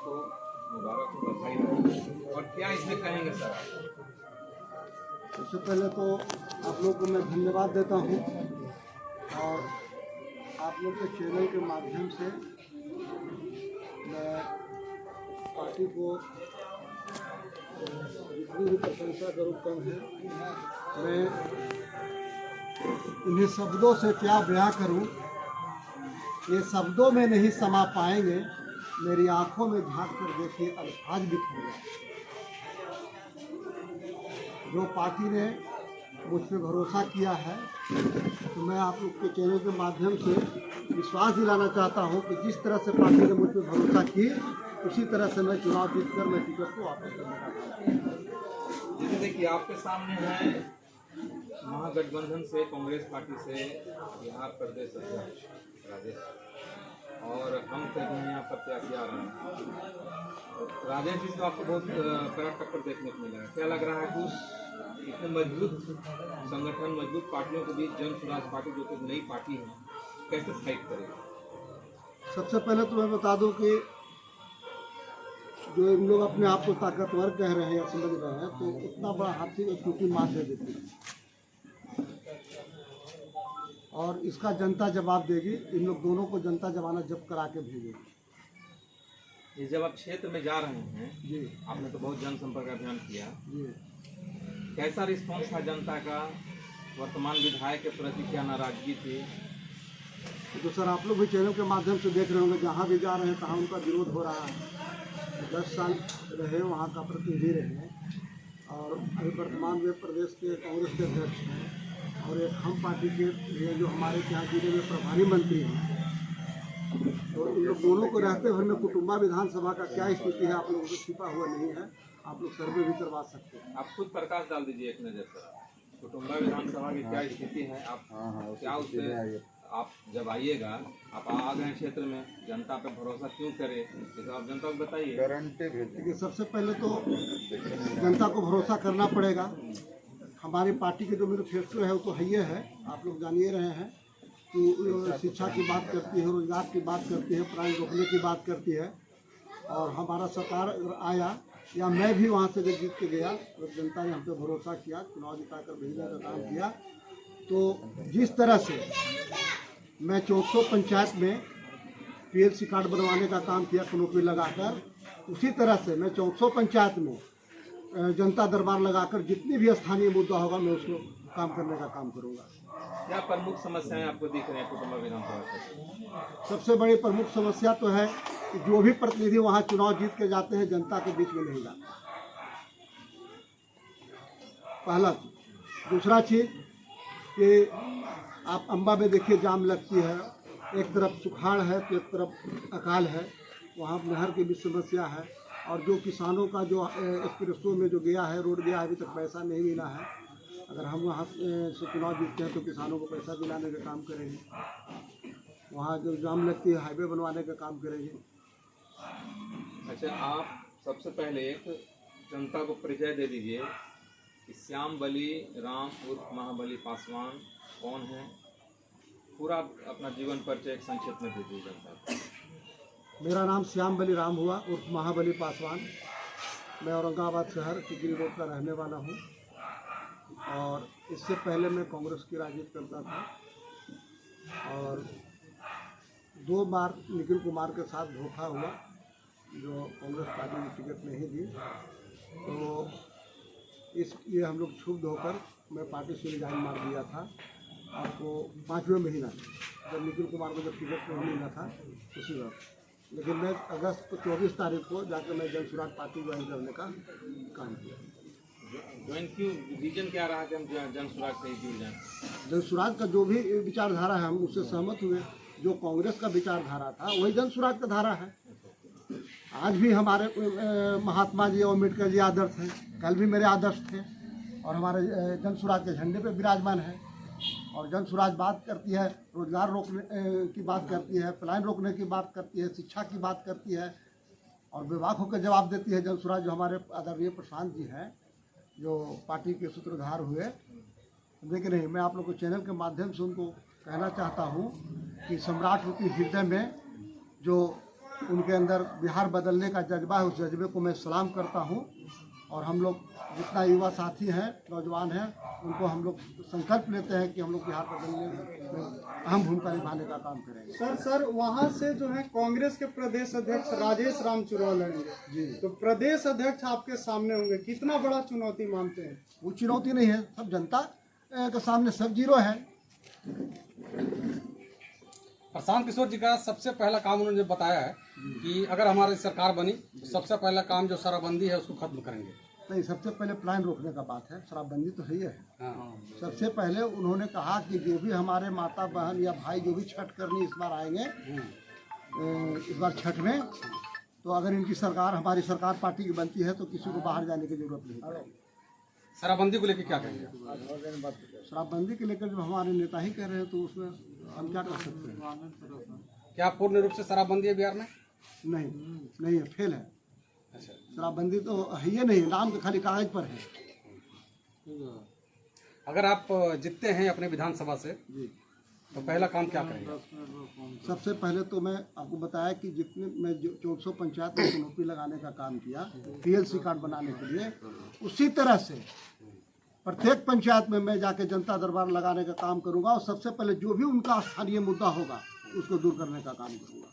आपको मुबारक हो, बधाई हो। और क्या इसमें कहेंगे सर? सबसे पहले तो आप लोग को मैं धन्यवाद देता हूँ और आप लोग के चैनल के माध्यम से मैं पार्टी को जितनी भी प्रशंसा करूँ कम है। मैं इन्हीं शब्दों से क्या बयां करूँ, ये शब्दों में नहीं समा पाएंगे। मेरी आंखों में झांक कर देखिए, अल्फाज बिखर गए। जो पार्टी ने मुझ पर भरोसा किया है, तो मैं आप लोग के चैनल के माध्यम से विश्वास दिलाना चाहता हूं कि जिस तरह से पार्टी ने मुझ पर भरोसा की, उसी तरह से मैं चुनाव जीतकर मैं टिकट को वापस करने का काम। जैसे देखिए आपके सामने है महागठबंधन से, कांग्रेस पार्टी से बिहार प्रदेश अध्यक्ष राजेश, और हम कहते हैं यहाँ प्रत्याशी आ रहे हैं। राजेश जी से आपको बहुत कड़ा टक्कर देखने को मिला है। क्या लग रहा है कि उस इतने मजबूत संगठन, मजबूत पार्टियों के बीच जन स्वराज पार्टी जो कि नई पार्टी है, कैसे फाइट करेगी? सबसे पहले तो मैं बता दूं कि जो इन लोग अपने आप को ताकतवर कह रहे हैं या समझ रहे हैं, तो इतना बड़ा हाथी को छोटी मार दे देती है और इसका जनता जवाब देगी। इन लोग दोनों को जनता जमानत जब्त करा के भेजेगी। ये जब आप क्षेत्र में जा रहे हैं जी, आपने तो बहुत जनसंपर्क अभियान किया, जी। कैसा रिस्पॉन्स था जनता का? वर्तमान विधायक के प्रति क्या नाराजगी थी? तो सर आप लोग भी चैनल के माध्यम से देख रहे होंगे, जहाँ भी जा रहे हैं तहाँ उनका विरोध हो रहा है। 10 साल रहे वहाँ का प्रतिनिधि रहे और अभी वर्तमान में प्रदेश के कांग्रेस के अध्यक्ष हैं और एक हम पार्टी के लिए जो हमारे यहाँ जिले में प्रभारी मंत्री हैं। तो इन लोग दोनों को रहते हुए में कुटुम्बा विधानसभा का क्या स्थिति है, आप लोगों से छिपा हुआ नहीं है। आप लोग सर्वे भी करवा सकते हैं। आप खुद प्रकाश डाल दीजिए एक नज़र सर, कुटुम्बा विधानसभा की क्या स्थिति है। आप क्या उससे आप जब आइएगा, आप आ गए क्षेत्र में, जनता पे भरोसा क्यों करे, इसे आप जनता को बताइए। देखिए, सबसे पहले तो जनता को भरोसा करना पड़ेगा। हमारी पार्टी के जो मैनिफेस्टो है वो तो है, आप लोग जानिए रहे हैं कि शिक्षा की बात करती है, रोजगार की बात करती है, पढ़ाई रोकने की बात करती है। और हमारा सरकार अगर आया या मैं भी वहाँ से जब जीत के गया, तो जनता ने हम पे भरोसा किया, चुनाव जिताकर भेजने का काम किया। तो जिस तरह से मैं 400 पंचायत में PLC कार्ड बनवाने का काम किया कनोपी लगाकर, उसी तरह से मैं 400 पंचायत में जनता दरबार लगाकर जितनी भी स्थानीय मुद्दा होगा मैं उसको काम करने का काम करूंगा। क्या प्रमुख समस्याएं आपको दिख रही हैं कुटुम्बा विधानसभा से? सबसे बड़ी प्रमुख समस्या तो है कि जो भी प्रतिनिधि वहाँ चुनाव जीत के जाते हैं, जनता के बीच में नहीं जाते। पहला चीज। दूसरा चीज कि आप अम्बा में देखिए जाम लगती है, एक तरफ सुखाड़ है तो एक तरफ अकाल है, वहाँ नहर की भी समस्या है। और जो किसानों का जो एक्सप्रेसो में जो गया है, रोड गया है, अभी तक पैसा नहीं मिला है। अगर हम वहाँ से चुनाव जीतते हैं तो किसानों को पैसा दिलाने का काम करेंगे। वहाँ जो जाम लगती है हाईवे बनवाने का काम करेंगे। अच्छा, आप सबसे पहले एक जनता को परिचय दे दीजिए कि श्याम बली राम उर्फ महाबली पासवान कौन है। पूरा अपना जीवन परिचय एक संक्षिप्त में दे दीजिए जनता को। मेरा नाम श्याम बली राम हुआ उर्फ महाबली पासवान। मैं औरंगाबाद शहर टिकरी रोड का रहने वाला हूँ और इससे पहले मैं कांग्रेस की राजनीति करता था और 2 बार निखिल कुमार के साथ धोखा हुआ, जो कांग्रेस पार्टी ने टिकट नहीं दी। तो इसलिए हम लोग क्षुब्ध होकर मैं पार्टी से रिजाइन मार दिया था। आपको 5वें महीना जब निखिल कुमार को जब टिकट नहीं मिला था उसी वक्त, लेकिन मैं अगस्त को 24 तारीख को जाकर मैं जन स्वराज पार्टी ज्वाइन करने का काम किया। ज्वाइन क्यों, रीजन क्या रहा कि हम जन स्वराज से ही जुड़ जाएं? जन स्वराज का जो भी विचारधारा है हम उससे सहमत हुए। जो कांग्रेस का विचारधारा था वही जन स्वराज का धारा है। आज भी हमारे महात्मा जी और अम्बेडकर जी आदर्श हैं, कल भी मेरे आदर्श थे और हमारे जन स्वराज के झंडे पे विराजमान है। और जन स्वराज बात करती है, रोजगार रोकने की बात करती है, पलायन रोकने की बात करती है, शिक्षा की बात करती है और बेबाक होकर जवाब देती है। जन स्वराज जो हमारे आदरणीय प्रशांत जी हैं, जो पार्टी के सूत्रधार हुए, लेकिन नहीं, मैं आप लोग को चैनल के माध्यम से उनको कहना चाहता हूँ कि सम्राट रूपी हृदय में जो उनके अंदर बिहार बदलने का जज्बा है, उस जज्बे को मैं सलाम करता हूँ। और हम लोग जितना युवा साथी हैं, नौजवान हैं, उनको हम लोग संकल्प लेते हैं कि हम लोग बिहार बदलने में अहम भूमिका निभाने का काम करेंगे। सर वहाँ से जो है कांग्रेस के प्रदेश अध्यक्ष राजेश राम चुरौल लड़ेंगे जी, तो प्रदेश अध्यक्ष आपके सामने होंगे, कितना बड़ा चुनौती मानते हैं? वो चुनौती नहीं है, सब जनता के सामने सब जीरो है। प्रशांत किशोर जी का सबसे पहला काम उन्होंने बताया है कि अगर हमारी सरकार बनी तो सबसे पहला काम जो शराबबंदी है उसको खत्म करेंगे। नहीं, सबसे पहले प्लान रोकने का बात है, शराबबंदी तो है ही है। हाँ। सबसे पहले उन्होंने कहा कि जो भी हमारे माता बहन या भाई जो भी छठ करनी इस बार आएंगे, इस बार छठ में, तो अगर इनकी सरकार, हमारी सरकार पार्टी की बनती है तो किसी को बाहर जाने की जरूरत नहीं पड़ेगी। शराबबंदी को लेकर क्या कहेंगे? शराबबंदी के लेकर जब हमारे नेता ही कह रहे हैं तो उसमें हम क्या कर सकते हैं? क्या पूर्ण रूप से शराबबंदी है बिहार में? नहीं है, फेल है। अच्छा, शराबबंदी तो है ही नहीं, नाम तो खाली कागज पर है। अगर आप जीतते हैं अपने विधानसभा से जी, तो पहला काम क्या करेंगे? सबसे पहले तो मैं आपको बताया कि जितने मैं 400 पंचायत में चुनौती लगाने का काम किया पीएलसी कार्ड बनाने के लिए, उसी तरह से प्रत्येक पंचायत में मैं जाके जनता दरबार लगाने का काम करूंगा और सबसे पहले जो भी उनका स्थानीय मुद्दा होगा उसको दूर करने का काम करूंगा।